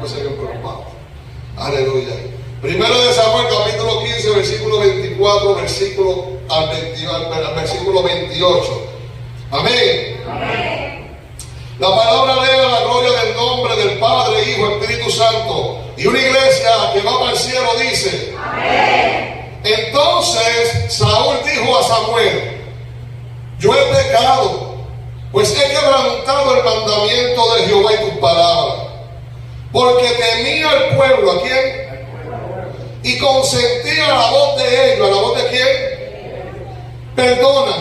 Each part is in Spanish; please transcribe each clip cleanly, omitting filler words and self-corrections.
después se vio preocupado. Aleluya. Primero de Samuel, capítulo 15, versículo 24, al versículo 28. Amén. Amén. La palabra lee la gloria del nombre del Padre, Hijo, Espíritu Santo. Y una iglesia que va para el cielo dice: Amén. Entonces Saúl dijo a Samuel: yo he pecado, pues he quebrantado el mandamiento de Jehová y tus palabras, porque temía al pueblo. ¿A quién? Y consentía a la voz de ellos. ¿A la voz de quién? Perdona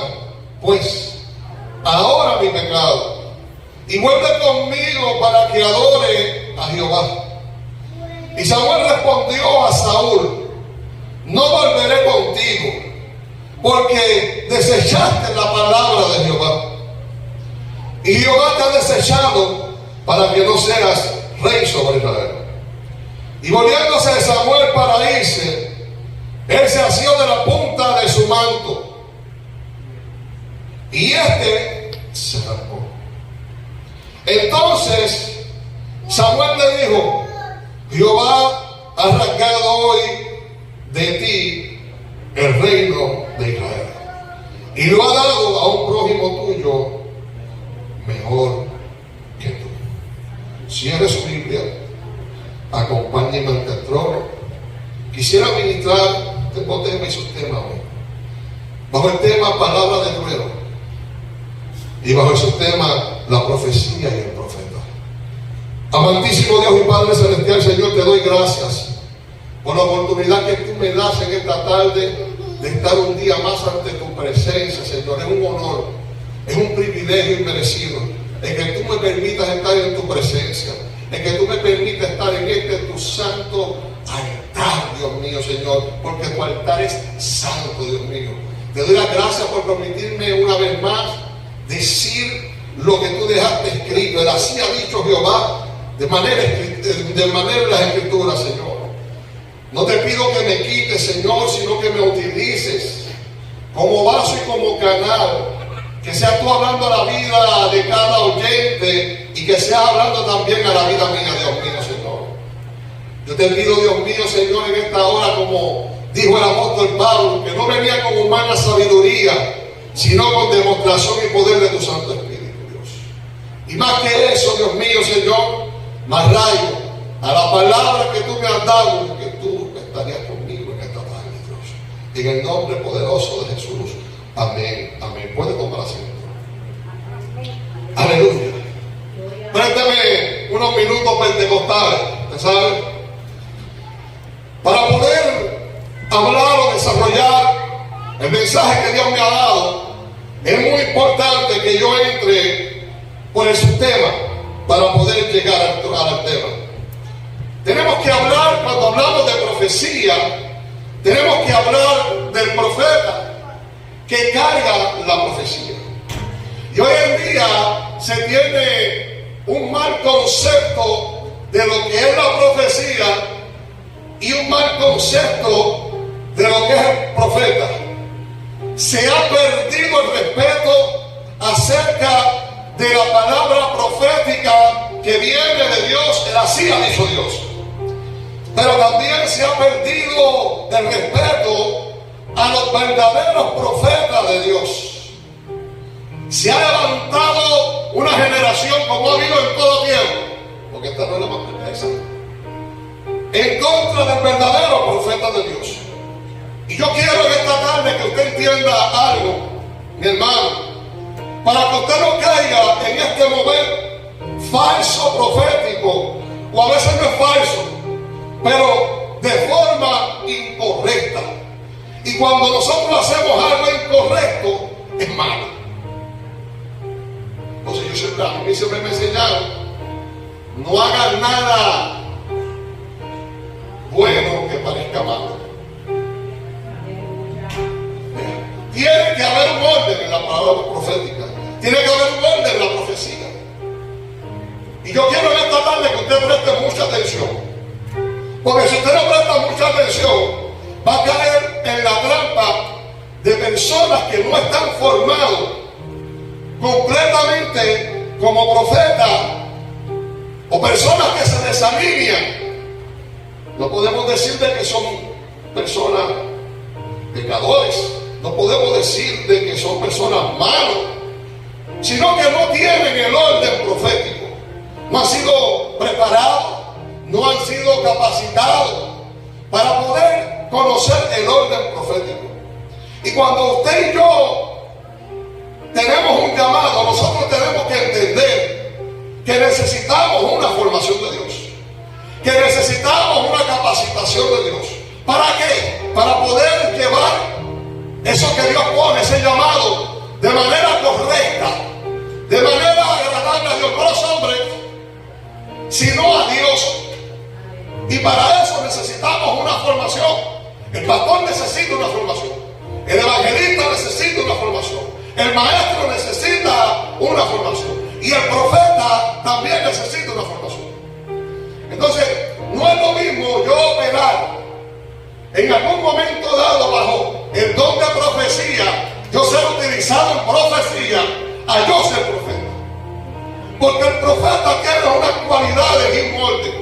pues ahora mi pecado y vuelve conmigo para que adore a Jehová. Y Samuel respondió a Saúl: no volveré contigo, porque desechaste la palabra de Jehová, y Jehová te ha desechado para que no seas rey sobre Israel. Y volviéndose Samuel para irse, él se asió de la punta de su manto, y se arrancó. Entonces Samuel le dijo: Jehová ha arrancado hoy de ti el reino de Israel, y lo ha dado a un prójimo tuyo mejor que tú. Cierre su Biblia, acompáñenme ante el trono. Quisiera ministrar, tengo tema y subtema hoy, bajo el tema palabra de nuevo, y bajo el subtema la profecía y el profeta. Amantísimo Dios y Padre Celestial, Señor, te doy gracias por la oportunidad que tú me das en esta tarde de estar un día más ante tu presencia, Señor. Es un honor, es un privilegio inmerecido el que tú me permitas estar en tu presencia, el que tú me permitas estar en este tu santo altar, Dios mío, Señor, porque tu altar es santo, Dios mío. Te doy las gracias por permitirme una vez más decir lo que tú dejaste escrito. Él así ha dicho Jehová de manera en las Escrituras, Señor. No te pido que me quites, Señor, sino que me utilices como vaso y como canal, que sea tú hablando a la vida de cada oyente y que sea hablando también a la vida mía, Dios mío, Señor. Yo te pido, Dios mío, Señor, en esta hora, como dijo el apóstol Pablo, que no venía con humana sabiduría, sino con demostración y poder de tu Santo Espíritu, Dios. Y más que eso, Dios mío, Señor, más rayo a la palabra que tú me has dado, que tú estarías conmigo en esta tarde, Dios. En el nombre poderoso de Jesús. Amén, amén. Puede tomar asiento. Aleluya. Préstame unos minutos pentecostales, ¿usted sabe? Para poder hablar o desarrollar el mensaje que Dios me ha dado, es muy importante que yo entre por el subtema para poder llegar al tema. Tenemos que hablar, cuando hablamos de profecía, tenemos que hablar del profeta que carga la profecía. Y hoy en día se tiene un mal concepto de lo que es la profecía y un mal concepto de lo que es el profeta. Se ha perdido el respeto acerca de la palabra profética que viene de Dios. Así ha dicho Dios. Pero también se ha perdido el respeto a los verdaderos profetas de Dios. Se ha levantado una generación, como ha habido en todo tiempo, porque esta no es la más perversa, en contra del verdadero profeta de Dios. Y yo quiero en esta tarde que usted entienda algo, mi hermano, para que usted no caiga en este mover falso profético, o a veces no es falso, pero de forma incorrecta. Y cuando nosotros hacemos algo incorrecto, es malo. Entonces a mí siempre me enseñaron: no hagan nada bueno que parezca malo. Tiene que haber un orden en la palabra profética. Tiene que haber un orden en la profecía. Y yo quiero en esta tarde que usted preste mucha atención. Porque si usted no presta mucha atención, va a caer en la trampa de personas que no están formados completamente como profetas, o personas que se desalinean línea. No podemos decir de que son personas pecadores, no podemos decir de que son personas malas, sino que no tienen el orden profético, no han sido preparados, no han sido capacitados para poder conocer el orden profético. Y cuando usted y yo tenemos un llamado, nosotros tenemos que entender que necesitamos una formación de Dios, que necesitamos una capacitación de Dios. ¿Para qué? Para poder llevar eso que Dios pone, ese llamado, de manera correcta, de manera agradable a Dios, no a los hombres, sino a Dios. Y para eso necesitamos una formación. El pastor necesita una formación, el evangelista necesita una formación, el maestro necesita una formación, y el profeta también necesita una formación. Entonces, no es lo mismo yo operar en algún momento dado bajo el don de profecía, yo ser utilizado en profecía, a yo ser profeta. Porque el profeta tiene unas cualidades y un molde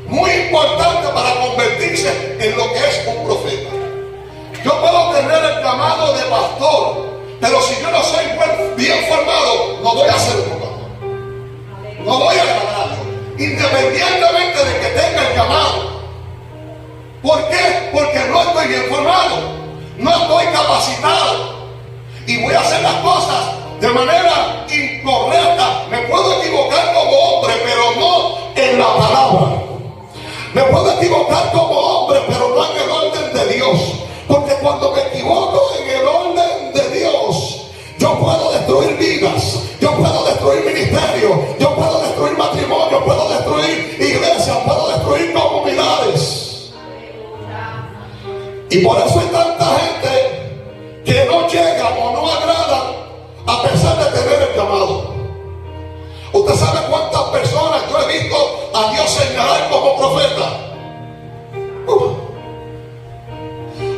muy importante para convertirse en lo que es un profeta. Yo puedo tener el llamado de pastor, pero si yo no soy bien formado, no voy a ser un pastor, no voy a agradar a Dios, independientemente de que tenga el llamado. ¿Por qué? Porque no estoy bien formado, no estoy capacitado, y voy a hacer las cosas de manera incorrecta. Me puedo equivocar como hombre, pero no en la palabra. Me puedo equivocar como hombre, pero no en el orden de Dios. Porque cuando me equivoco en el orden de Dios, yo puedo destruir vidas, yo puedo destruir ministerio, yo puedo destruir matrimonio, puedo destruir iglesias, puedo destruir comunidades. Y por eso hay tanta gente que no llega o no agrada a pesar de tener el llamado. Usted sabe cuántas personas yo he visto a Dios señalar como profeta.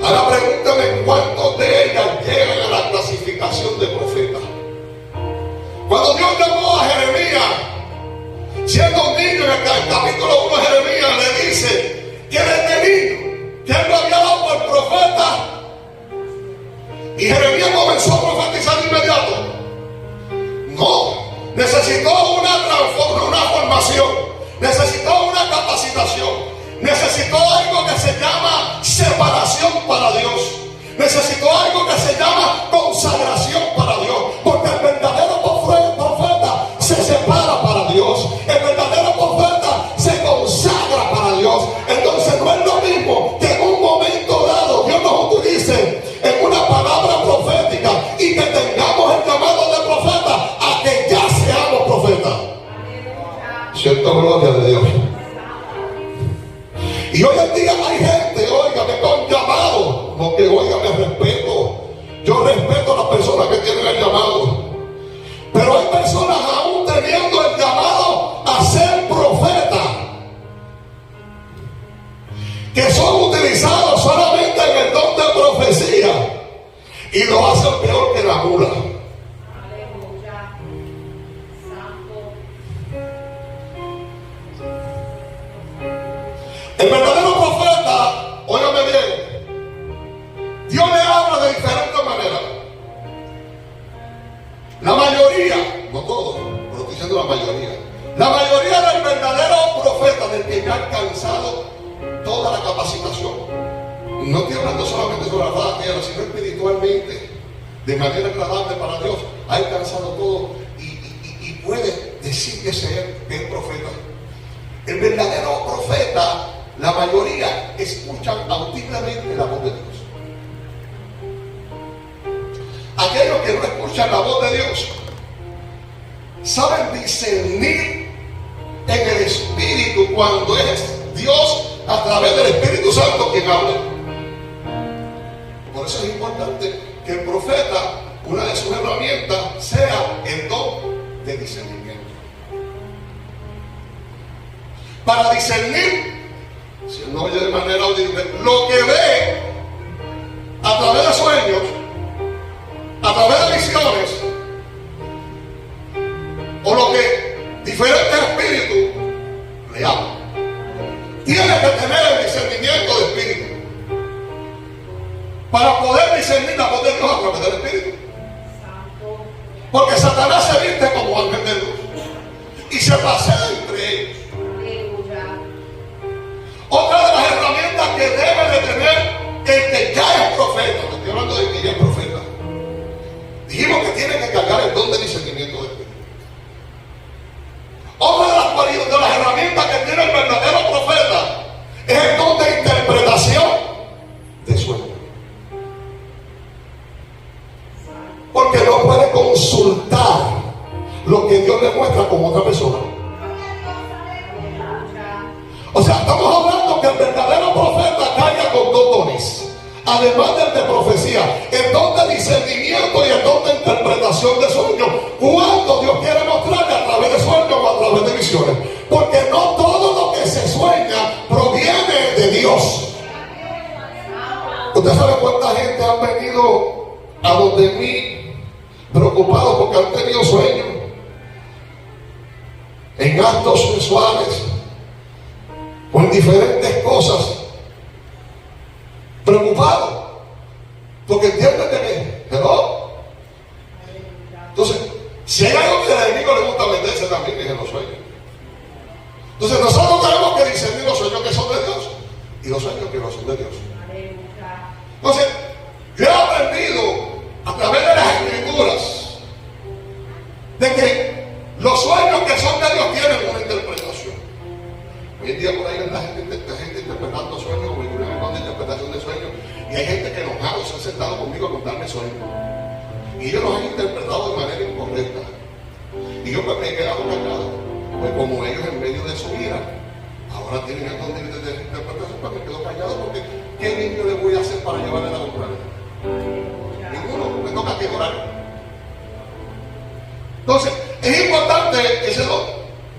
Ahora pregúntame cuántos de ellas llegan a la clasificación de profeta. Cuando Dios llamó a Jeremías, siendo un niño, en el capítulo 1 de Jeremías le dice que desde niño, que él lo había dado por profeta, y Jeremías comenzó a profetizar de inmediato. No, necesitó una formación, necesitó una capacitación, necesitó algo que se llama separación para Dios, necesitó algo que se llama consagración para Dios, porque el verdadero profeta se separa para Dios, el verdadero profeta se consagra para Dios. Entonces no es lo mismo que en un momento dado Dios nos utilice en una palabra profética y que tengamos el llamado de profeta a que ya seamos profetas. Cierto, gloria de Dios. Y hoy en día hay gente, óigame, con llamado, no que óigame, respeto. Yo respeto a las personas que tienen el llamado, pero hay personas aún teniendo el llamado a ser profeta, que son utilizados solamente en el don de profecía y lo hacen peor que la mula. El verdadero profeta, óigame bien, Dios le habla de diferentes maneras. La mayoría, no todos, pero estoy diciendo la mayoría del verdadero profeta, del que ya ha alcanzado toda la capacitación. No estoy hablando solamente sobre la faz de la tierra, sino espiritualmente, de manera agradable para Dios, ha alcanzado todo y puede decir que es profeta. El verdadero profeta, la mayoría escuchan audiblemente la voz de Dios. Aquellos que no escuchan la voz de Dios saben discernir en el Espíritu cuando es Dios a través del Espíritu Santo quien habla. Por eso es importante que el profeta, una de sus herramientas, sea el don de discernimiento. Para discernir, si uno oye de manera audible, lo que ve a través de sueños, a través de visiones, o lo que diferentes espíritus le hablan. tienes que tener el discernimiento de espíritu para poder discernir la voz de Dios a través del espíritu. Porque Satanás se viste como ángel de luz y se pasea entre ellos. Otra de las herramientas que debe de tener el que ya es profeta, no estoy hablando de que ya es profeta, dijimos que tiene que cargar el don de discernimiento de espíritu. Otra de las cualidades, de las herramientas que tiene el verdadero profeta es el don de interpretación de sueños. Porque no puede consultar lo que Dios le muestra con otra persona. O sea, estamos hablando que el verdadero profeta carga con dos dones, además del de profecía, el don de discernimiento y el don de interpretación de sueños, cuando Dios quiere mostrarle a través de sueños o a través de visiones. Porque no todo lo que se sueña proviene de Dios. ¿Usted sabe cuánta gente ha venido a donde mí preocupados porque han tenido sueños en actos sexuales o en diferentes cosas? Preocupados porque entienden de qué, ¿no? Entonces, si hay algo que al enemigo le gusta meterse también es en los sueños. Entonces nosotros tenemos que discernir los sueños que son de Dios y los sueños que no son de Dios. Entonces, yo he aprendido a través de las escrituras de que los sueños que son de Dios tienen una interpretación. Hoy en día por ahí anda gente interpretando sueños, como yo me conté interpretación de sueños, y hay gente que enojados se han sentado conmigo a contarme sueños y ellos los han interpretado de manera incorrecta, y yo pues me he quedado callado, pues como ellos en medio de su ira ahora tienen el don de interpretación, pues me quedo callado, porque ¿qué niño le voy a hacer para llevarle la contraria? Ninguno, me toca que orar. Entonces es importante ese don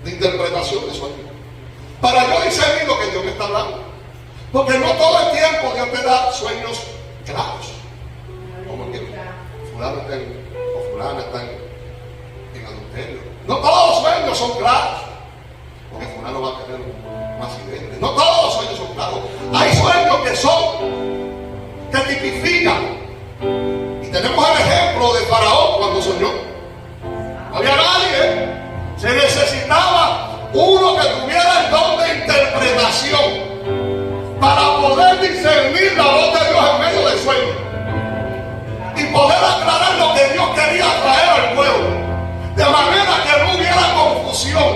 de interpretación de sueños para yo discernir lo que Dios me está hablando, porque no todo el tiempo Dios te da sueños claros, como que fulano está o fulana está en adulterio. No todos los sueños son claros, porque fulano va a tener un accidente. No todos los sueños son claros. Hay sueños que son, que tipifican, y tenemos el ejemplo de Faraón cuando soñó. No había nadie, se necesitaba uno que tuviera el don de interpretación para poder discernir la voz de Dios en medio del sueño y poder aclarar lo que Dios quería traer al pueblo, de manera que no hubiera confusión,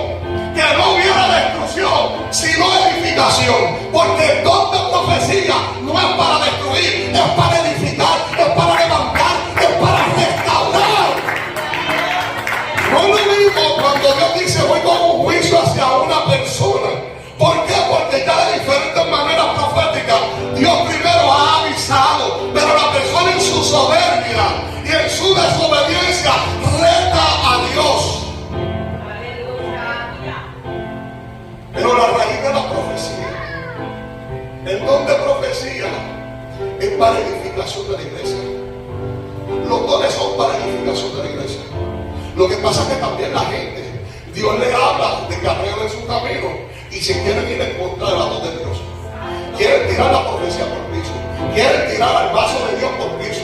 que no hubiera destrucción, sino edificación. Porque el don de profecía no es para destruir, es para edificar, es para levantar, es para restaurar. No lo mismo cuando Dios dice voy con un juicio hacia una persona. ¿Por qué? Porque ya de diferentes maneras proféticas Dios primero ha avisado, pero la persona en su soberbia y en su desobediencia reta a Dios. Pero la raíz de la profecía, el don de profecía, es para edificación de la iglesia. Los dones son para edificación de la iglesia. Lo que pasa es que también la gente, Dios le habla de que arreglen su camino y se quieren ir en contra de la voz de Dios. Quieren tirar la profecía por piso, quieren tirar al vaso de Dios por piso,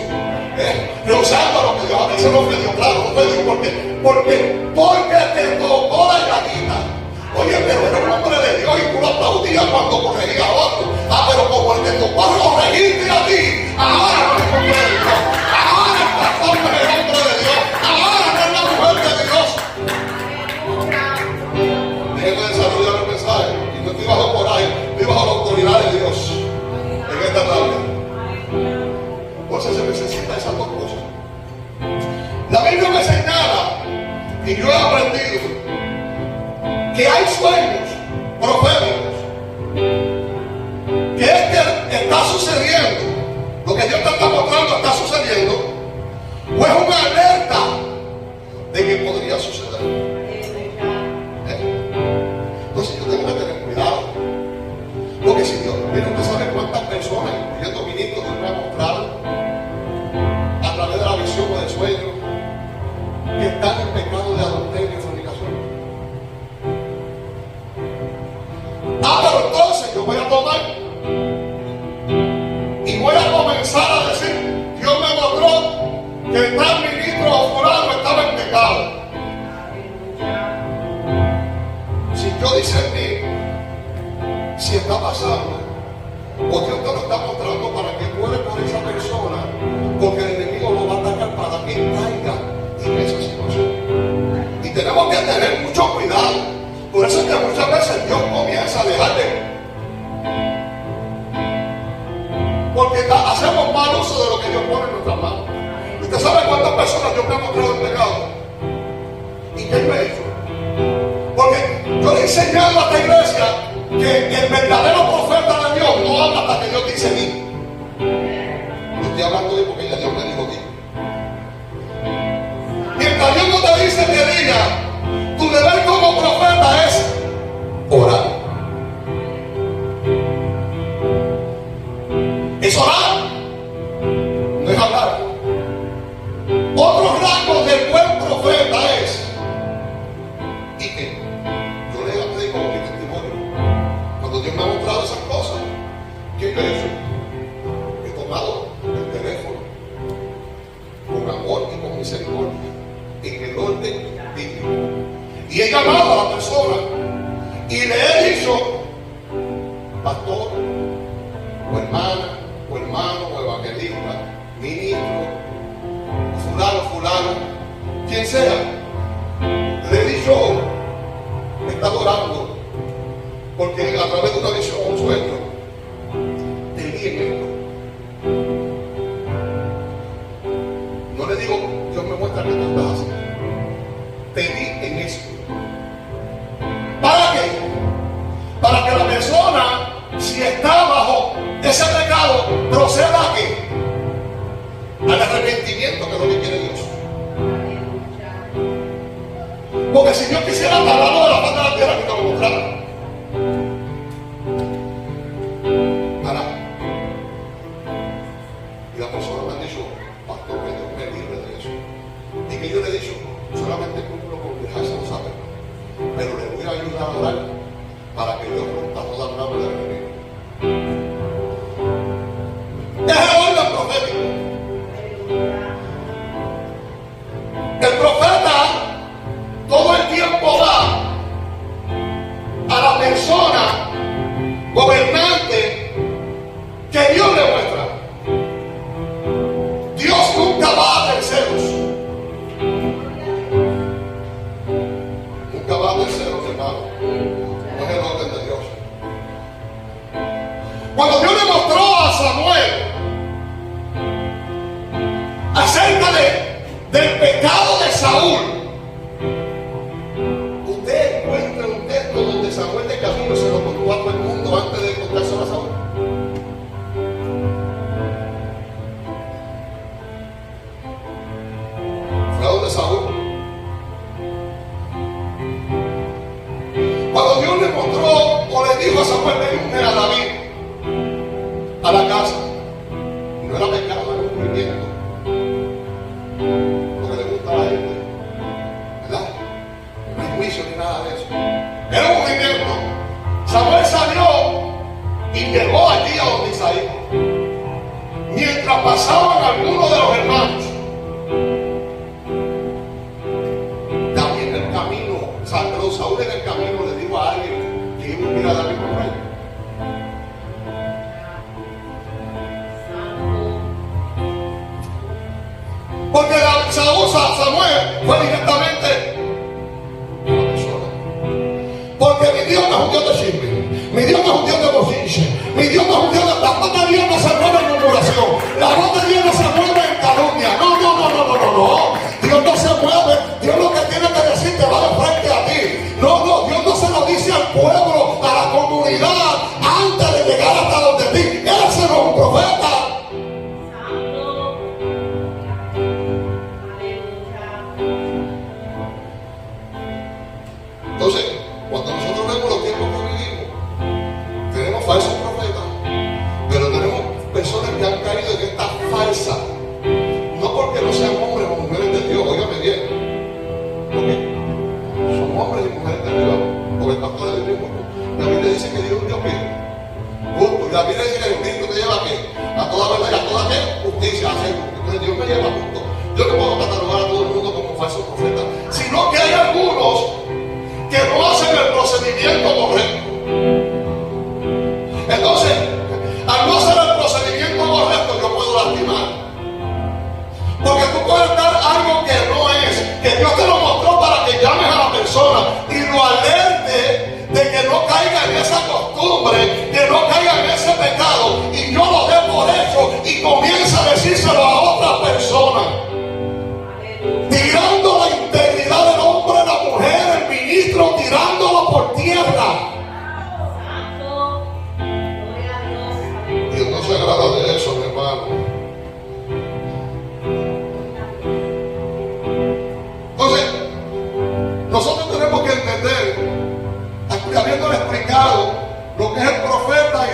rehusando lo que Dios a veces no me dio claro, no me dio porque te tocó la llaguita. Oye, pero era un hombre de Dios y tú lo aplaudías cuando corregía a otro. Pero como el que tocó corregirte a ti, ahora no es hombre de Dios, ahora el pastor no es hombre de Dios, ahora no es la mujer de Dios. Déjeme desarrollar el mensaje y no estoy bajo coraje, estoy bajo la autoridad de Dios en esta tarde. Entonces se necesita esas dos cosas. La Biblia me señala, y yo he aprendido, que hay sueños proféticos, que es que está sucediendo, lo que Dios te está mostrando está sucediendo, o es una alerta de que podría suceder. Entonces yo tengo que tener cuidado, porque si Dios, mire, usted sabe cuántas personas, incluyendo ministros, Dios me ha mostrado a través de la visión o del sueño, que están en pecado de adulterio y fornicación. si está pasando, o Dios te lo está mostrando para que tú ores por esa persona, porque el enemigo lo va a atacar para que caiga en esa situación. Y tenemos que tener mucho cuidado. Por eso es que muchas veces Dios comienza a dejarle, porque hacemos mal uso de lo que Dios pone en nuestras manos. ¿Usted sabe cuántas personas Dios me ha mostrado el pecado? ¿Y qué me hizo? Porque yo le he enseñado a esta iglesia que el verdadero profeta de Dios no habla hasta que Dios dice di. No estoy hablando de porque ya Dios me dijo di. Mientras Dios no te dice que diga, tu deber como profeta es orar. Es orar, no es hablar. Otro rasgo del buen profeta es, y que yo le digo como mi testimonio, cuando Dios me ha mostrado esas cosas, ¿qué yo he hecho? He tomado el teléfono con amor y con misericordia, en el orden bíblico, y he llamado a la persona y le he dicho, pastor, o hermana, o hermano, o evangelista, ministro, fulano, quien sea, le he dicho, me está adorando, porque a través de una visión o un sueño, te vi en esto. No le digo, Dios me muestra que tú estás haciendo. Te vi en esto. ¿Para qué? Para que la persona, si está bajo ese pecado, proceda a qué? Al arrepentimiento, que es lo que quiere Dios. Porque si Dios quisiera pararlo de la paz de la tierra, que te lo mostrara. Para. Y la persona me ha dicho, pastor, que Dios me libre de eso. Y que yo le he dicho, solamente cumplo con dejárselo saber. Pero le voy a ayudar a orar para que Dios rompa toda la obra del enemigo. Es el orden profético. El profeta todo el tiempo da a la persona gobernante que Dios le muestra. Dios nunca va a terceros. Nunca va a terceros, hermano. No es el orden de Dios. Cuando Dios le mostró a Samuel acerca del pecado de Saúl, usted encuentra un texto donde Samuel de camino se lo contó a todo el mundo antes de contárselo a Saúl. Fue a donde Saúl. Cuando Dios le mostró o le dijo a Samuel, ven a David a la casa, no era pecado, era un movimiento. Ni nada de eso. Era un movimiento. Samuel salió y llegó allí a donde Isaí. Mientras pasaban algunos de los hermanos, David en el camino, Saúl en el camino le dijo a alguien que iba a ir a David por rey. Porque Samuel fue directamente. Porque mi Dios no es un Dios de chisme, mi Dios no es un Dios de bochinche, mi Dios no es un Dios de... La voz de Dios no se mueve en murmuración, la voz de Dios no se mueve en calumnia. No. Dios no se mueve. Dios lo que tiene que decir te va de frente a ti. No, Dios no se lo dice al pueblo, a la comunidad, antes de llegar hasta donde ti. Ese no es un profeta. Entonces, cuando nosotros vemos los tiempos que vivimos, tenemos falsos profetas, pero tenemos personas que han caído en esta falsa, no porque no sean hombres o mujeres de Dios, óigame bien, porque son hombres y mujeres de Dios, porque el pastor de Dios, la Biblia dice que Dios es un Dios justo, y la Biblia dice que el Espíritu te lleva a toda verdad y a toda justicia, a hacer. Entonces Dios me lleva justo. Yo no puedo catalogar a todo el mundo como falsos profetas, sino que hay algunos que no hacen el procedimiento correcto.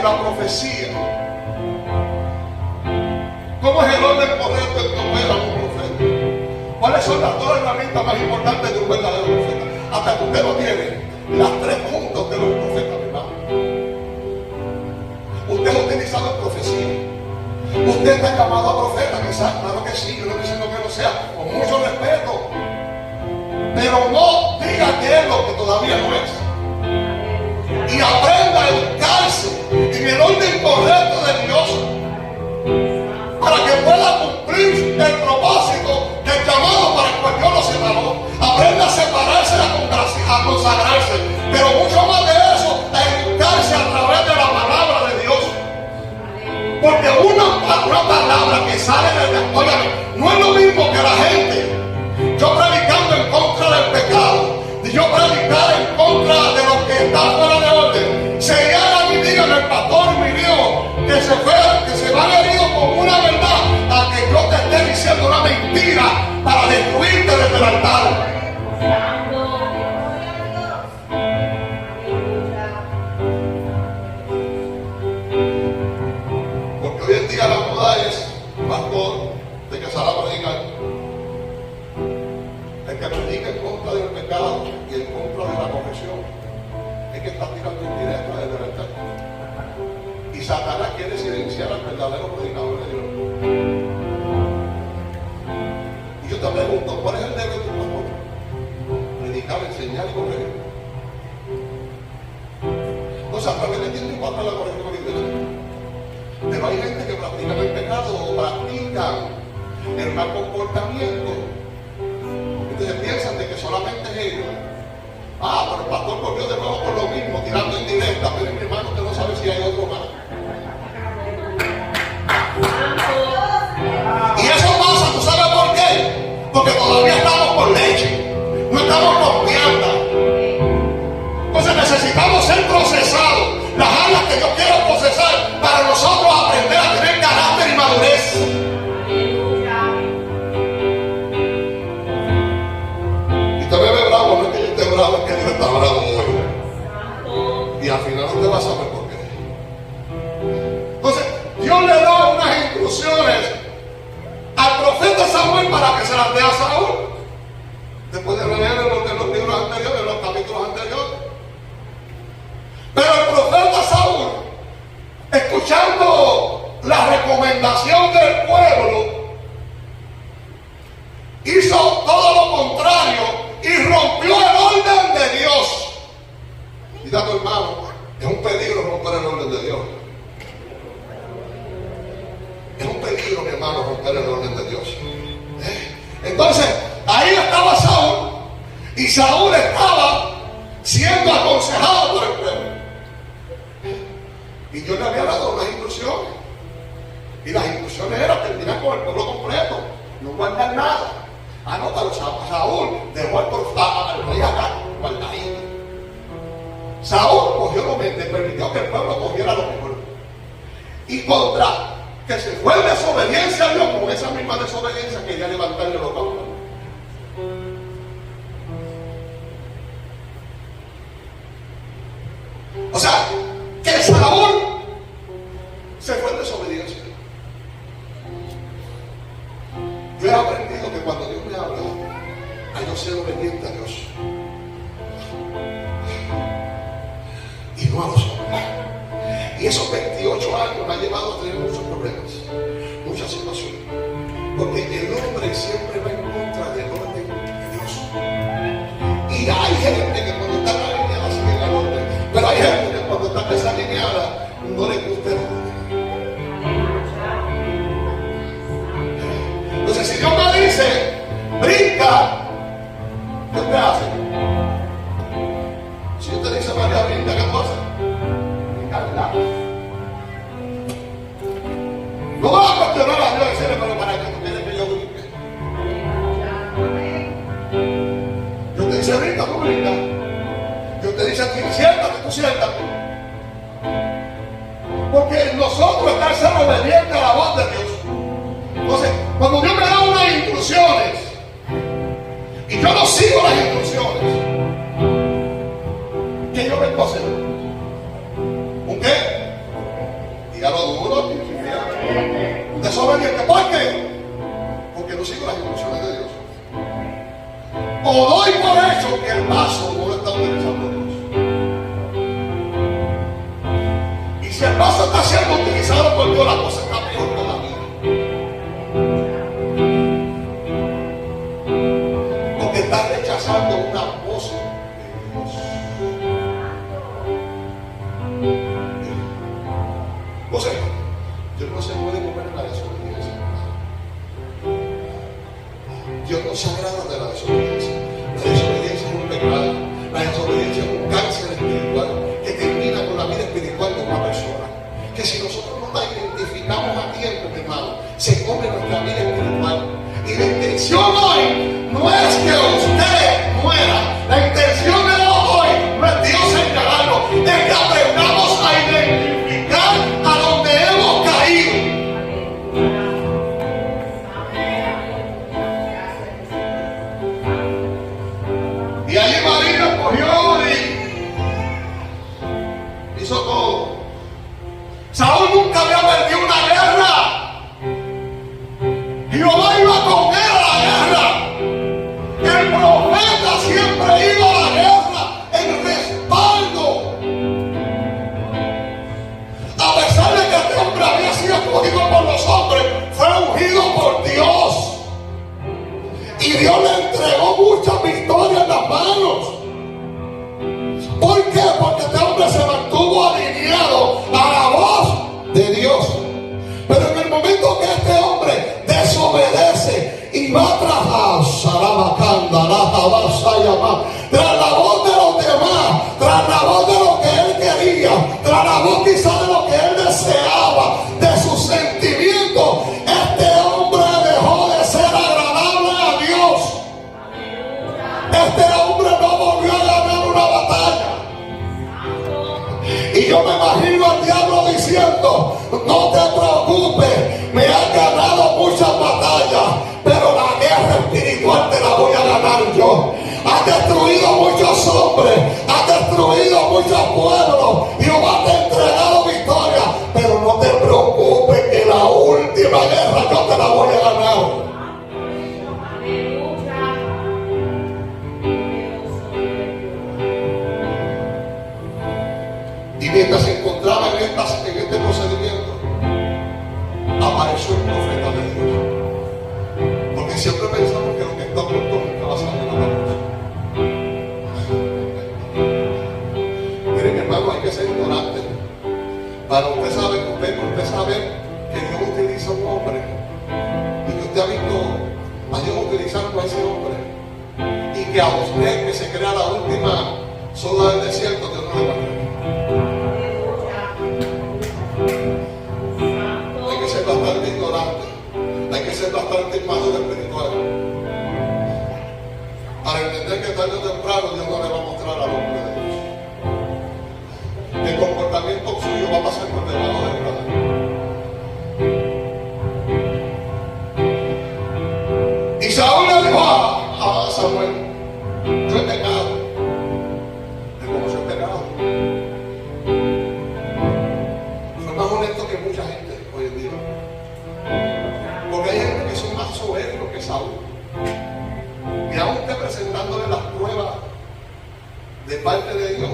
la profecía. ¿Cómo es el orden correcto en que opera un profeta? ¿Cuáles son las dos herramientas más importantes de un verdadero profeta? Hasta que usted no tiene las tres puntos de los profetas, mi hermano. Usted es utilizado en profecía. Usted está llamado a profeta, quizás, claro que sí, yo no estoy diciendo que no sea, con mucho respeto. Pero no diga que es lo que todavía no es. Y aprenda a educarse en el orden correcto de Dios, para que pueda cumplir el propósito del llamado para el cual Dios lo separó. Aprenda a separarse, a consagrarse, pero mucho más de eso, a educarse a través de la palabra de Dios. Porque una palabra que sale de, óigame, no es lo mismo que la gente, yo predicando en contra del pecado, y yo predicar en contra de lo que está fuera de orden, señalan y digan el pastor mi Dios, que se va herido con una verdad, a que yo te esté diciendo una mentira para destruirte desde el altar. Porque hoy en día la moda es, pastor, de que sale a predicar. El que predica en contra del pecado y en contra de la corrección es que está tirando indirectas desde el altar. Y Satanás quiere silenciar al verdadero predicador de Dios. Y yo te pregunto, ¿cuál es el deber de un pastor? Predicar, enseñar y corregir. Entonces, a través de quién no importa la corrección que tiene. Pero hay gente que practica el pecado o practican el mal comportamiento. Ustedes piensan de que solamente es ellos. Pero el pastor volvió de nuevo por lo mismo, tirando indirecta, pero mi hermano, usted no sabe si hay otro más. Y eso pasa, ¿tú sabes por qué? Porque todavía estamos por leche, no estamos por vianda. Entonces necesitamos ser procesados, las áreas que Dios quiere procesar para nosotros aprender a tener carácter y madurez. Te bebe bravo, no es que yo esté bravo, es que Dios está bravo hoy. Y al final no te vas a saber por qué. Entonces, Dios le da unas instrucciones al profeta Samuel para que se las dé a Saúl. Después de leer en los libros anteriores, en los capítulos anteriores. Pero el profeta Saúl, escuchando la recomendación del pueblo, hizo todo lo contrario y rompió el orden de Dios. Mira tu hermano, es un peligro romper el orden de Dios. Es un peligro, mi hermano, romper el orden de Dios. Entonces, ahí estaba Saúl, y Saúl estaba siendo aconsejado por el pueblo. Y Dios le había dado unas instrucciones. Y las instrucciones eran terminar con el pueblo completo, no guardar nada. Anótalo, Saúl dejó al rey acá guardadito. Saúl cogió lo mejor, permitió que el pueblo cogiera lo mejor. Y contra que se fue en desobediencia a Dios, con esa misma desobediencia quería levantarle los campos. O sea, que Saúl se fue en desobediencia. Yo he aprendido que cuando Dios me habla, hay que ser obediente a Dios y no a los hombres. Y esos 28 años me han llevado a tener muchos problemas, muchas situaciones, porque el hombre siempre va en contra del orden de Dios. Y hay gente que cuando está alineada sigue el orden, pero hay gente que cuando está desalineada no le gusta el orden. Entonces, si Dios me dice, brinca, ¿qué usted hace? Si usted dice, María, brinca, ¿qué cosa? Brinca, ¿verdad? No vas a cuestionar a Dios y decirle, pero para que tú quieres que yo brinque. Dios te dice, brinca, tú brinca. Dios te dice, siéntate, tú siéntate. Porque nosotros estamos ser obedientes a la voz de Dios. Entonces, cuando Dios me da unas instrucciones y yo no sigo las instrucciones, ¿qué yo vengo a hacer? ¿Un qué? o doy por hecho que el vaso no lo está utilizando Dios. Y si el vaso está siendo utilizado por Dios, la cosa está peor todavía. Porque está rechazando una voz de Dios. O sea, Dios no se puede comer en la desobediencia. Dios no se agrada de la desobediencia. La desobediencia es un pecado. La desobediencia es un cáncer espiritual que termina con la vida espiritual de una persona. Que si nosotros no la identificamos a tiempo, mi hermano, se come nuestra vida espiritual. Y la intención hoy no es que usted muera. La intención de hoy no es Dios señalarlo. Es que aprendamos a identificar a donde hemos caído. Y allí María cogió y hizo todo. Saúl nunca había perdido una guerra. Jehová iba con él a la guerra. El profeta siempre iba a la guerra en respaldo. A pesar de que este hombre había sido escogido por los hombres, fue ungido por Dios. Y Dios le entregó muchas victorias en las manos. ¿Por qué? Porque este hombre se mantuvo alineado a la voz de Dios. Pero en el momento que este hombre desobedece y va tras la voz de los demás, tras la voz de lo que él quería, tras la voz quizá de lo que él deseaba, de sus sentimientos, este hombre dejó de ser agradable a Dios. Este hombre no volvió a ganar una batalla. Y yo me imagino al diablo diciendo: no te preocupes, me has ganado muchas batallas, pero la guerra espiritual te la voy a ganar yo. Has destruido muchos hombres, has destruido muchos pueblos, Jehová te ha entregado victoria, pero no te preocupes que la última guerra yo te la voy a ganar. Y mientras se encontraba en este procedimiento, apareció el profeta de Dios. Porque siempre pensamos que lo que está oculto nunca va a salir a la luz. Miren, hermano, hay que ser ignorante. Para usted saber que Dios utiliza a un hombre y que usted ha visto a Dios utilizando a ese hombre, y que a usted, que se crea la última soda del desierto, Dios no le va a creer. Hay que ser bastante ignorante, hay que ser bastante inmaduro espiritual para entender que tarde o temprano Dios no le va a mostrar al hombre de Dios. El comportamiento suyo va a pasar por debajo del radar. Y Saúl le dijo a Samuel: yo he pecado. Reconoció el pecado. Fue más honesto que mucha gente hoy en día. Porque hay gente que son más soberbios que Saúl. Y aún usted presentándole las pruebas de parte de Dios,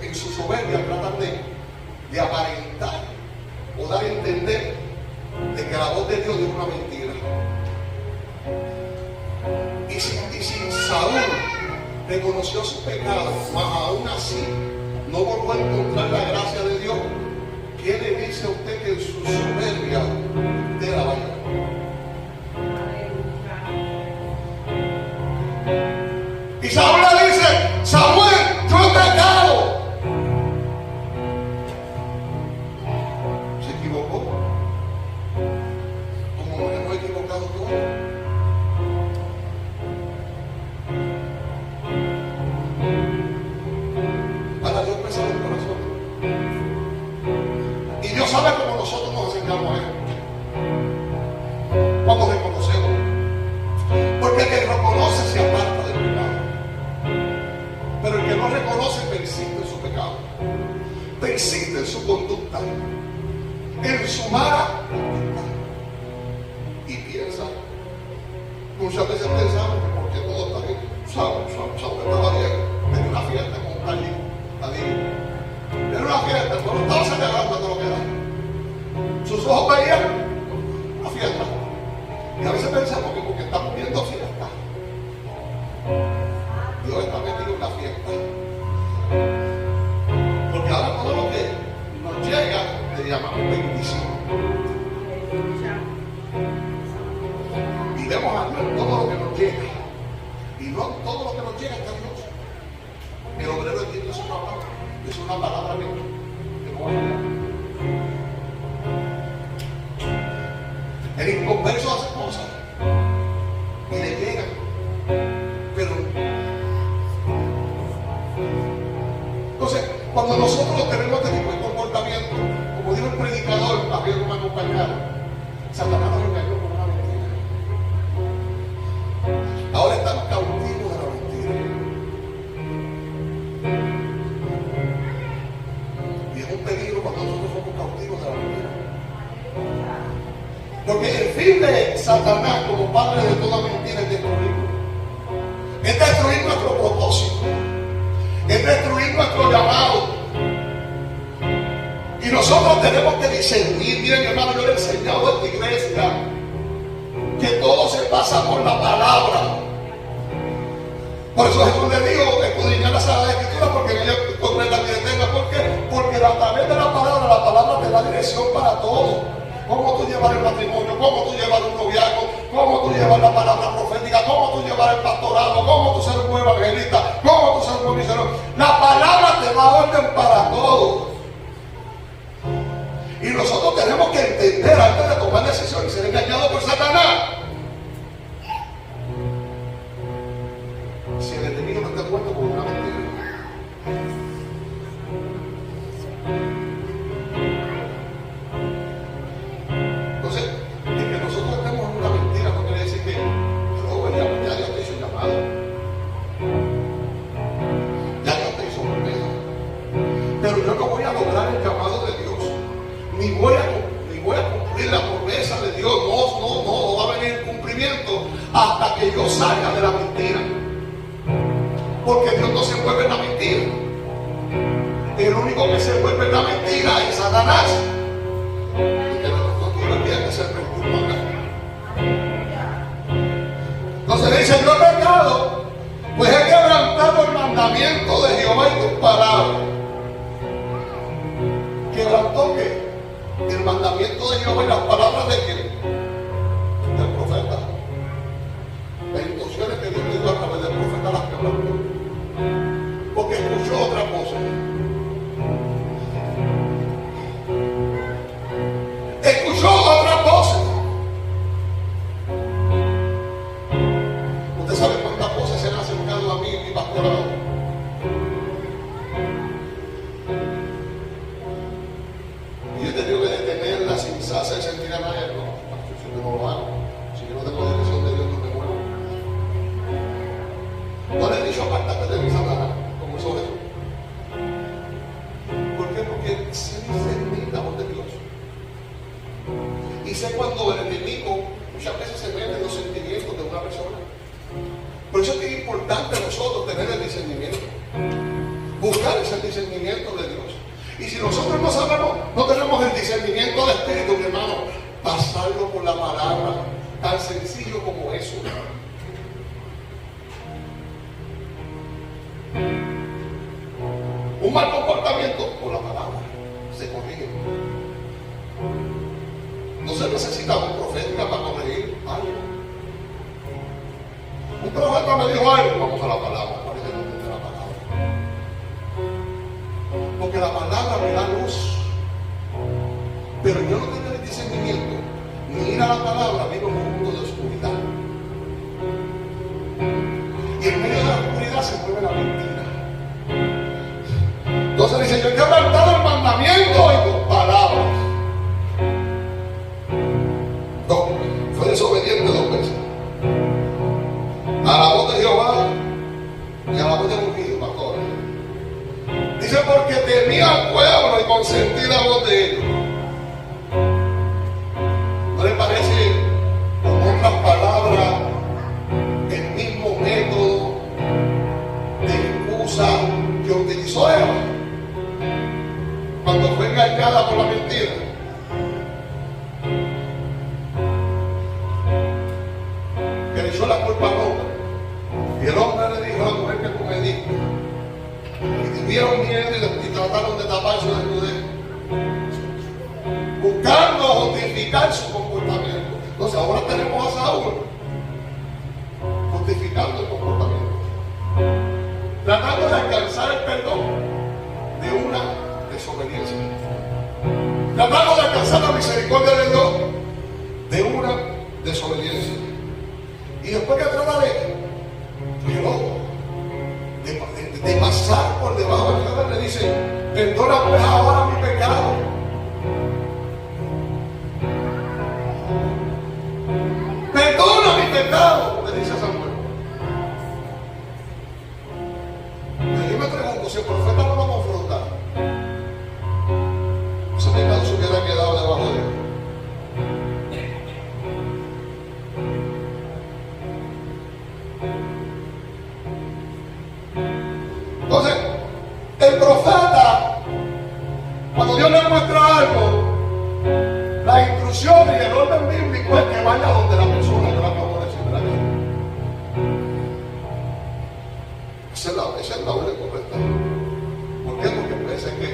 en su soberbia tratan de aparentar o dar a entender de que la voz de Dios es una mentira. Y si Saúl reconoció su pecado, mas aún así no volvió a encontrar la gracia de Dios, ¿qué le dice a usted que en su soberbia usted la vaya? Y Saúl le dice: Samuel, yo he pecado. Se equivocó, como nos hemos equivocado todos. Para Dios pesa el corazón. Y Dios sabe cómo nosotros nos acercamos a Él. Cuando reconocemos. Porque el que reconoce se aparta del pecado. Pero el que no reconoce persiste en su pecado, persiste en su conducta, en su mala conducta. Y piensa, muchas veces pensamos que porque tenía una fiesta con un allí. Era una fiesta, pero no estaba celebrando todo lo que era. Sus ojos veían la fiesta. Y a veces pensamos que porque estamos viendo fiesta, Dios está metido en la fiesta. Porque ahora todo lo que nos llega le llamamos bendición. Y vemos a Dios en todo lo que nos llega. Y no todo lo que nos llega está Dios. El obrero entiende es una palabra que no va a fallar. El inconverso hace cosas y le llegan, pero entonces cuando nosotros tenemos este tipo de comportamiento, como dijo el predicador, a que me acompañaron, Satanás nos engañó con una mentira. Ahora estamos cautivos de la mentira. Y es un peligro cuando nosotros somos cautivos de la mentira. Porque el fin de Satanás como padre de toda mentira es destruirnos. Es destruir nuestro propósito. Es destruir nuestro llamado. Y nosotros tenemos que discernir. Miren, hermano, yo le he enseñado a esta iglesia que todo se pasa por la palabra. Por eso Jesús le dijo, escudriñar la Sagrada Escritura, porque en ella encontré la vida eterna. ¿Por qué? Porque a través de la palabra te da dirección para todo. Cómo tú llevar el matrimonio, cómo tú llevar un noviazgo, cómo tú llevar la palabra profética, cómo tú llevar el pastorado, cómo tú ser un buen evangelista, cómo tú ser un buen misionero. La palabra te da orden para todo. Y nosotros tenemos que entender antes de tomar decisiones y ser engañados por Satanás. Si el enemigo no está de acuerdo con una mentira. Entonces, el que nosotros estemos en una mentira no quiere decir que ya Dios te hizo llamado. Ya Dios te hizo promesa. Pero yo no voy a lograr el llamado de Dios. Ni voy a cumplir la promesa de Dios. No va a venir el cumplimiento hasta que yo salga de la mentira. Porque Dios no se mueve en la mentira. El único que se mueve en la mentira es Satanás. Y que nosotros todavía que se perturban. Entonces le dice, yo he pecado, pues he quebrantado el mandamiento de Jehová y tus palabras. ¿Quebrantó qué? El mandamiento de Jehová y las palabras de quién? Del profeta. Las instrucciones que Dios le dio a través del profeta las quebrantó. Porque escuchó otra cosa. Escuchó otra cosa. Usted sabe cuántas cosas se han acercado a mí en mi pastorado. Y yo he tenido que detenerla sin hacer sentir a nadie. No, yo no lo hago. Si yo no tengo dirección de Dios, no me muevo. No le he dicho apártate de mi Satanás, como hizo Jesús. ¿Por qué? Porque sé discernir la voz de Dios. Y sé cuando el enemigo muchas veces se mete en los sentimientos de una persona. Por eso es que es importante nosotros tener el discernimiento. Buscar ese discernimiento de Dios. Y si nosotros no sabemos, no tenemos el discernimiento de espíritu, mi hermano, pasarlo por la palabra, tan sencillo como eso. Un mal comportamiento por la palabra se corrige. No se necesita un profeta para corregir algo. Un profeta me dijo algo, vamos a la palabra, parece que no entiende la palabra. Porque la palabra me da luz. Pero yo no tengo el discernimiento, ni ir a la palabra, vivo en un mundo de oscuridad. Y en medio de la oscuridad se mueve la mentira. Entonces dice, yo he quebrantado el mandamiento y tus palabras. Fue desobediente 2 veces. A la voz de Jehová y a la voz de ungido, pastor. Dice, porque temía al pueblo y consentí la voz de ellos. ¿No le parece, con otras palabras, el mismo método cuando fue engañada por la mentira, que le echó la culpa al hombre. Y el hombre le dijo: la mujer que tú me diste. Y tuvieron miedo y trataron de tapar su desnudez, buscando justificar su comportamiento. Entonces ahora tenemos a Saúl justificando el comportamiento, tratando de alcanzar el perdón de una desobediencia, tratando de alcanzar la misericordia de Dios de una desobediencia. Y después que trata de pasar por debajo de la tierra, le dice: perdona pues ahora mi pecado. Perdona mi pecado, le dice Samuel. Y yo me pregunto, si el profeta no lo confronta, ese pecado se hubiera quedado debajo de él. Entonces, el profeta, cuando Dios le muestra algo, la instrucción y el orden bíblico es que vaya donde la persona que lo acabo de decir, ¿verdad? Esa es la orden correcta. ¿Por qué? Porque puede ser que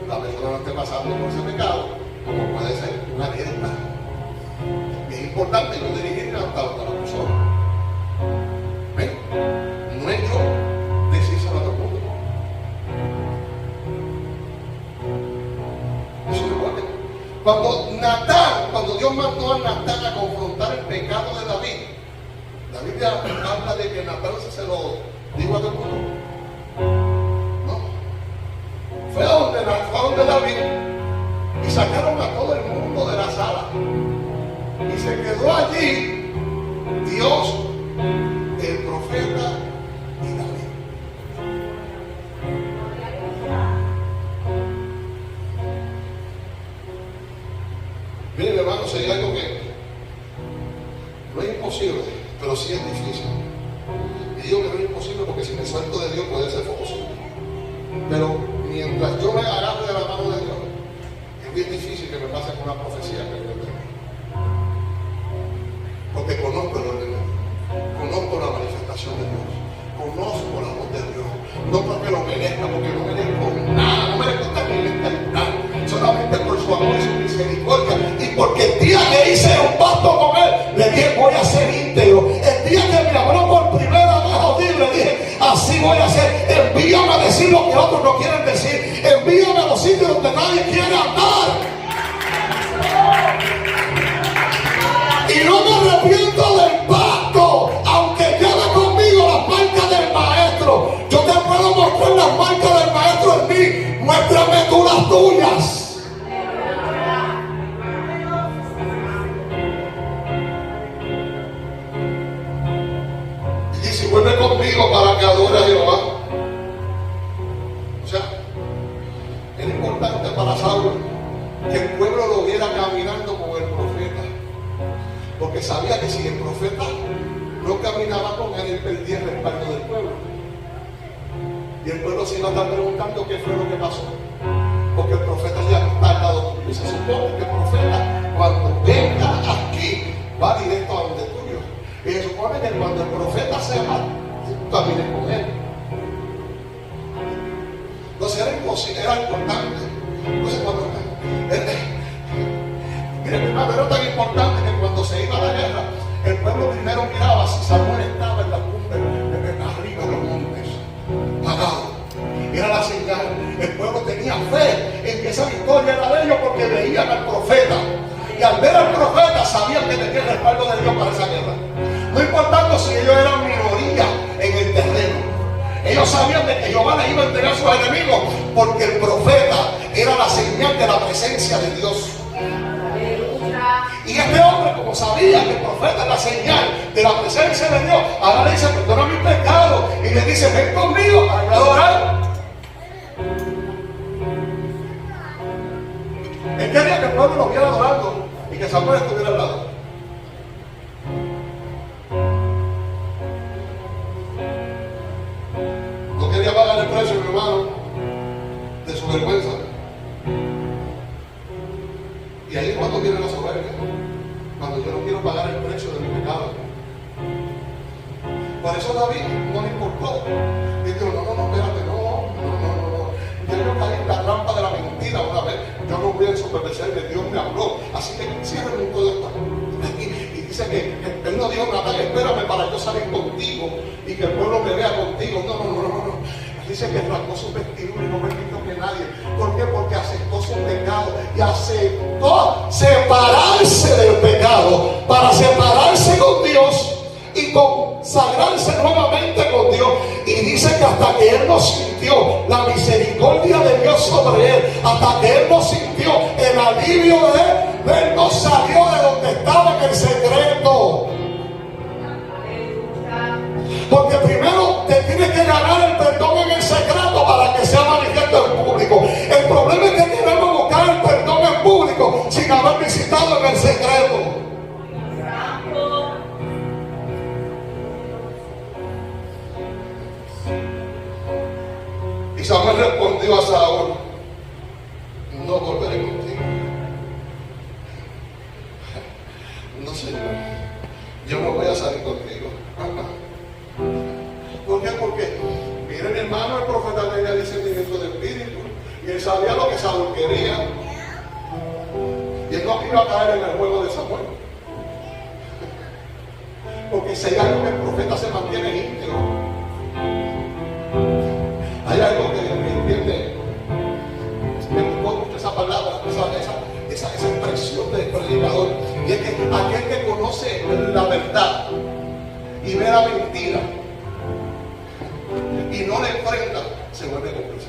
la persona no esté pasando por ese pecado, como puede ser una alerta. Y es importante no dirigirme hasta donde la persona. ¿Ven? No es yo decírselo a todo el mundo. Eso es igual. Cuando Dios mandó a Natán a confrontar el pecado de David, la Biblia habla de que Natán se lo dijo a todo el mundo. No. Fue a donde David y sacaron a todo el mundo de la sala. Y se quedó allí Dios, el profeta y David. Miren, hermanos, hay algo que no es imposible, pero sí es difícil. Y digo que no es imposible porque si me suelto de Dios puede ser posible. Pero mientras yo me agarre de la mano de Dios, es bien difícil que me pase con una profecía que yo tengo. Porque conozco el orden de Dios, conozco la manifestación de Dios, conozco la voz de Dios. No porque lo merezca, porque no merezco nada, no merezco estar en este altar, solamente por su amor y su misericordia. Y porque el día que hice un pacto con Él, le dije: voy a ser íntegro. El día que me habló por primera vez a Dios, le dije: así voy a ser. Envíame a decir lo que otros no quieren decir. Envíame a los sitios donde nadie quiere andar. Y no me arrepiento del pacto, aunque lleve conmigo las marcas del maestro. Yo te puedo mostrar las marcas del maestro en mí. Muéstrame tú las tuyas. Y si vuelve conmigo para que adore a Jehová. O sea, era importante para Saúl que el pueblo lo viera caminando con el profeta, porque sabía que si el profeta no caminaba con él, él perdía el respaldo del pueblo. Y el pueblo se iba a estar preguntando qué fue lo que pasó, porque el profeta ya no está al lado tuyo. Y se supone que el profeta, cuando venga aquí, va directo a donde tuyo. Y se supone que cuando el profeta se va, tú camines con él. Entonces era imposible, era importante. Entonces cuando mire, mi hermano, era tan importante que cuando se iba a la guerra, el pueblo primero miraba si Samuel estaba en la cumbre, arriba de los montes, pagado. Era la señal. El pueblo tenía fe en que esa victoria era de ellos porque veían al profeta. Y al ver al profeta sabían que tenía el respaldo de Dios para esa guerra. No importando si ellos eran minoría en el terreno. Ellos sabían de que Jehová les iba a entregar a sus enemigos, porque el profeta era la señal de la presencia de Dios. Y este hombre, como sabía que el profeta es la señal de la presencia de Dios, ahora le dice: perdona mi pecado. Y le dice: ven conmigo para adorar. Él quería que el pueblo lo viera adorando y que Samuel estuviera al lado. No quería pagar el precio, mi hermano, de su vergüenza. Y ahí es cuando viene la soberbia, cuando yo no quiero pagar el precio de mi pecado. Por eso David no le importó. Dijo, no, espérate, no. Yo caí en la trampa de la mentira una vez. Yo no voy a desobedecerle, Dios me habló. Así que cierren todo esto. Y dice que él no dijo nada, espérame para yo salir contigo y que el pueblo me vea contigo. No. Dice que rasgó su vestidura y no permitió que nadie. ¿Por qué? Porque aceptó su pecado y aceptó separarse del pecado para separarse con Dios y consagrarse nuevamente con Dios. Y dice que hasta que él no sintió la misericordia de Dios sobre él, hasta que él no sintió el alivio de él no salió de donde estaba en el secreto. Porque primero te tienes que ganar el perdón en el secreto para que sea manifiesto en público. El problema es que queremos buscar el perdón en público sin haber visitado en el secreto. Y Samuel respondió a Saúl: no volveré contigo. No, Señor, yo no voy a salir contigo. ¿Por qué? Porque, miren, mi hermano, el profeta tenía discernimiento de espíritu y él sabía lo que Saúl quería. Y él no iba a caer en el juego de Samuel. Porque si hay algo que el profeta se mantiene íntegro, hay algo que me entiende. Me gustó mucho esa palabra, esa expresión del predicador. Y es que aquel que conoce la verdad y ve la mentira y no la enfrenta, se vuelve cómplice.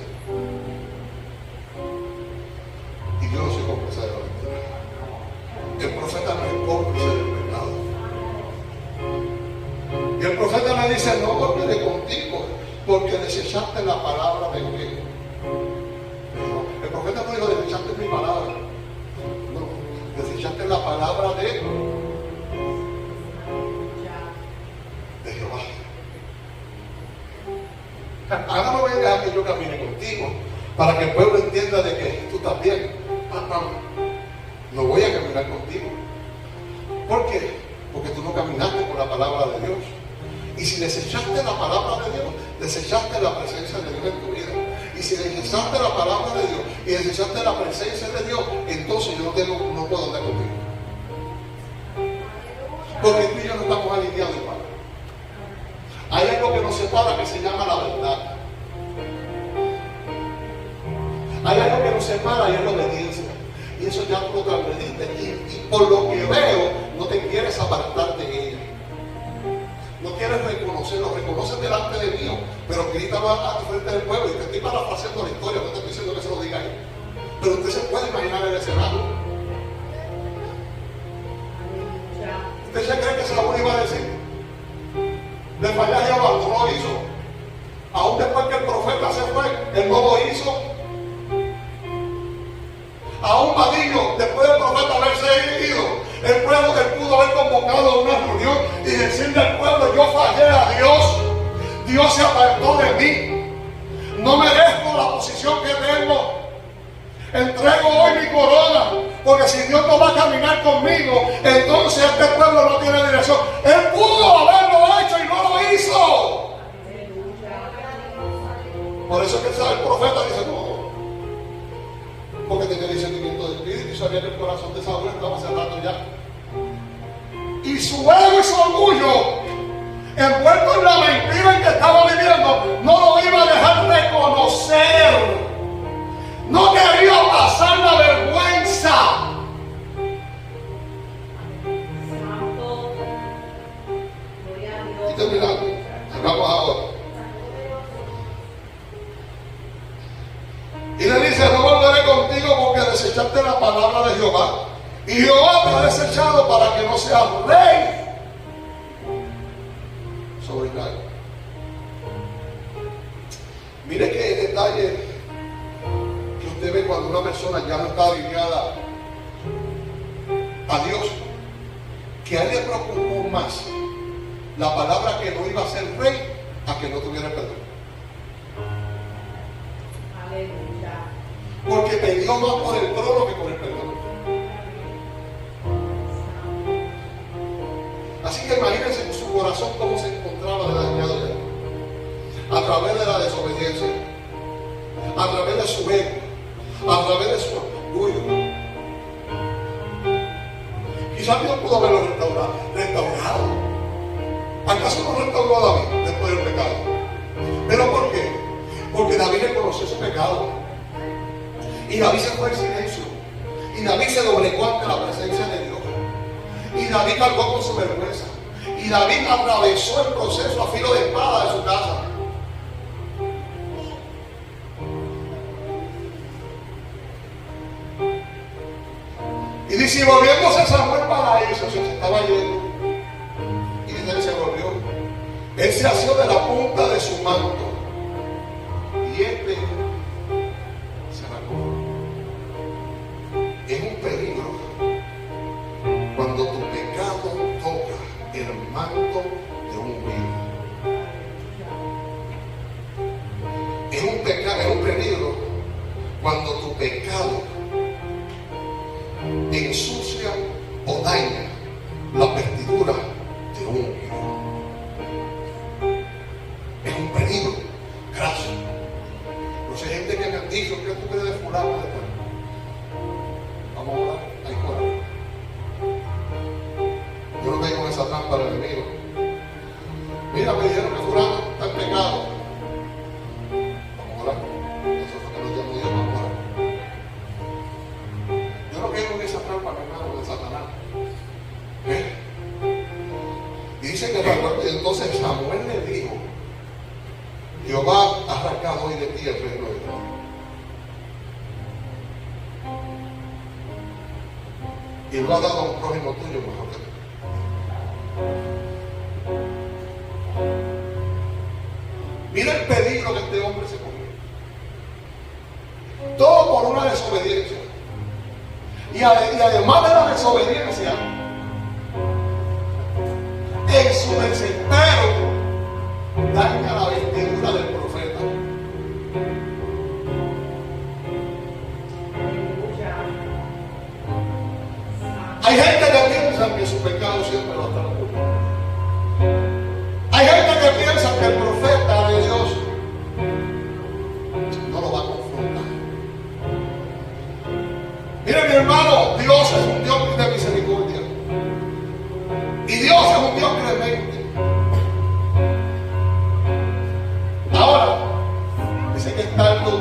Y yo no soy cómplice de la mentira. El profeta no es cómplice del pecado. Y el profeta me dice: no volveré contigo porque desechaste la palabra de Dios. El profeta no dijo: desechaste mi palabra. No, desechaste la palabra de Jehová. Ahora no voy a dejar que yo camine contigo para que el pueblo entienda de que tú también. No voy a caminar contigo. ¿Por qué? Porque tú no caminaste por la palabra de Dios. Y si desechaste la palabra de Dios, desechaste la presencia de Dios en tu vida. Y si desechaste la palabra de Dios y desechaste la presencia de Dios, entonces yo no puedo andar contigo. Porque tú y yo no estamos alineados igual. Hay algo que nos separa que se llama la verdad. Hay algo que nos separa y es la obediencia. Y eso ya tú lo transgrediste. Y por lo que veo, no te quieres apartar de ella. No quieres reconocerlo, reconoces delante de Dios, pero grítalo a frente del pueblo. Y te estoy parafraseando la historia, no te estoy diciendo que se lo diga ahí. Pero usted se puede imaginar el escenario. ¿Usted se cree que Saúl iba a decir? De fallar Jehová, no lo hizo. Aún después que el profeta se fue, él no lo hizo. Aún Vadillo, después del profeta haberse ido, él pudo haber convocado una reunión y decirle al pueblo: yo fallé a Dios, Dios se apartó de mí, no merezco la posición que tengo, entrego hoy mi corona, porque si Dios no va a caminar conmigo, entonces este pueblo no tiene dirección. Él pudo haberlo hecho y no lo hizo. Por eso es que el profeta dice: no, porque tenía discernimiento de espíritu y sabía que el corazón de Saúl estaba cerrado ya. Y su ego y su orgullo, envuelto en la mentira en que estaba viviendo, no lo iba a dejar reconocer. No quería pasar la vergüenza. Y terminando, vamos ahora. Y le dice: no volveré contigo porque desechaste la palabra de Jehová. Y Jehová te ha desechado para que no seas rey sobre Israel. Mire qué detalle que usted ve cuando una persona ya no está alineada a Dios, que a él le preocupó más la palabra que no iba a ser rey a que no tuviera perdón. Aleluya. Porque porque peleó más por el trono que por el perdón. Así que imagínense su corazón cómo se encontraba de dañado ya. A través de la desobediencia, a través de su ego, a través de su orgullo. Quizás Dios pudo haberlo restaurado. ¿Acaso no restauró a David después del pecado? ¿Pero por qué? Porque David reconoció su pecado. Y David se fue en silencio. Y David se doblegó ante la presencia de Dios. Y David cargó con su vergüenza. Y David atravesó el proceso a filo de espada de su casa. Y dice, volviéndose Samuel para irse, se estaba yendo. Y dice que se volvió. Él se asió de la punta de su manto. Y este se arrancó. Es un peligro cuando tu pecado toca el manto de un ungido. Es un peligro cuando tu pecado ensucia o daña la vestidura de un ungido. Es un peligro graso. No sé, gente que me han dicho que tú crees de fulano de tal. Vamos a orar, hay coraje. Yo no caigo en esa trampa del enemigo. Mira, me dijeron que fulano está en pecado. Vamos a orar. Eso es lo que nos llamó Dios, vamos a orar. Yo no caigo en esa trampa, mi hermano, de Satanás. Y dice que entonces Samuel le dijo: Jehová ha arrancado hoy de ti el reino de Dios. Y lo ha dado a un prójimo tuyo mejor que tú. Mira el peligro que este hombre se comió. Todo por una desobediencia. Y además de la desobediencia, en su desespero, daña la vestidura del profeta. Hay gente que piensa que su pecado siempre va a estar oculto. Hay gente que piensa que el profeta de Dios no lo va a confrontar. Mire, mi hermano, Dios es un Dios de misericordia. Y Dios es un Dios clemente. Ahora, dice que estando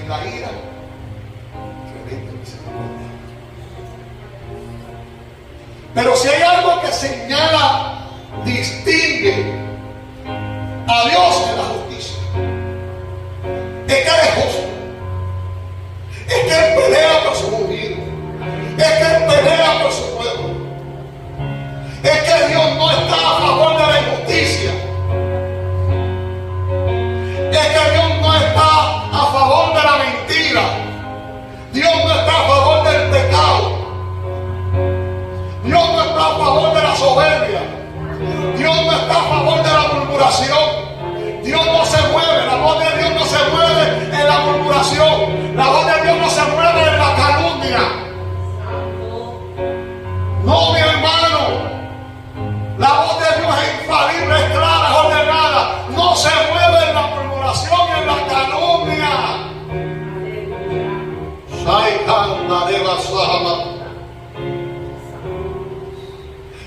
en la ira, clemente misericordia. Pero si hay algo que señala, distingue a Dios de la justicia, es que Él es justo, es que Él pelea por su ungido, es que Él pelea por su pueblo, es que Dios no está a favor de la injusticia, es que Dios no está a favor de la mentira, Dios no está a favor del pecado, Dios no está a favor de la soberbia, Dios no está a favor de la murmuración. Dios no se mueve, la voz de Dios no se mueve en la murmuración, la voz de Dios no se mueve en la calumnia. No, mi hermano, la voz de Dios es infalible, es clara, es ordenada, no se mueve en la murmuración y en la calumnia.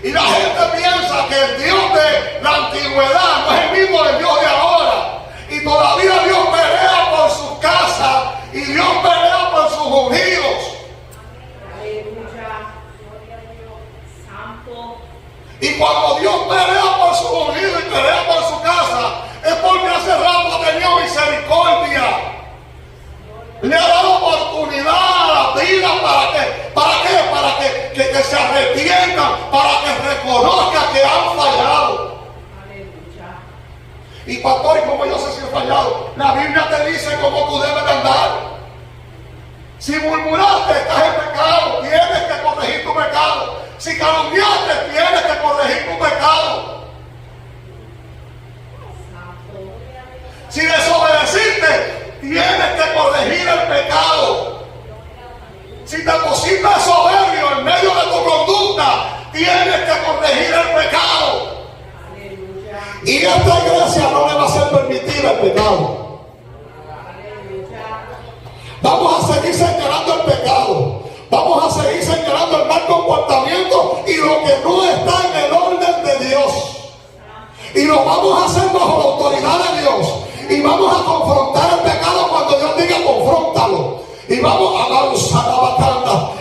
Y la gente piensa que el Dios de la antigüedad no es el mismo del Dios de ahora. Y todavía Dios pelea por su casa y Dios pelea por sus ungidos. Y cuando Dios pelea por su ungido y pelea por su casa, es porque hace rato ha tenido misericordia. Le ha dado oportunidad a la vida para que se arrepientan, para que reconozcan que han fallado. Aleluya. Y pastor, ¿y cómo yo sé si he fallado? La Biblia te dice cómo tú debes de andar. Si murmuraste, estás en pecado, tienes que corregir tu pecado. Si calumniaste, tienes que corregir tu pecado. Si desobedeciste, tienes que corregir el pecado. esta iglesia no le va a ser permitida el pecado. Vamos a seguir señalando el pecado. Vamos a seguir señalando el mal comportamiento y lo que no está en el orden de Dios. Y lo vamos a hacer bajo la autoridad de Dios. Y vamos a confrontar el pecado cuando Dios diga confróntalo. Y vamos a usar la batalla.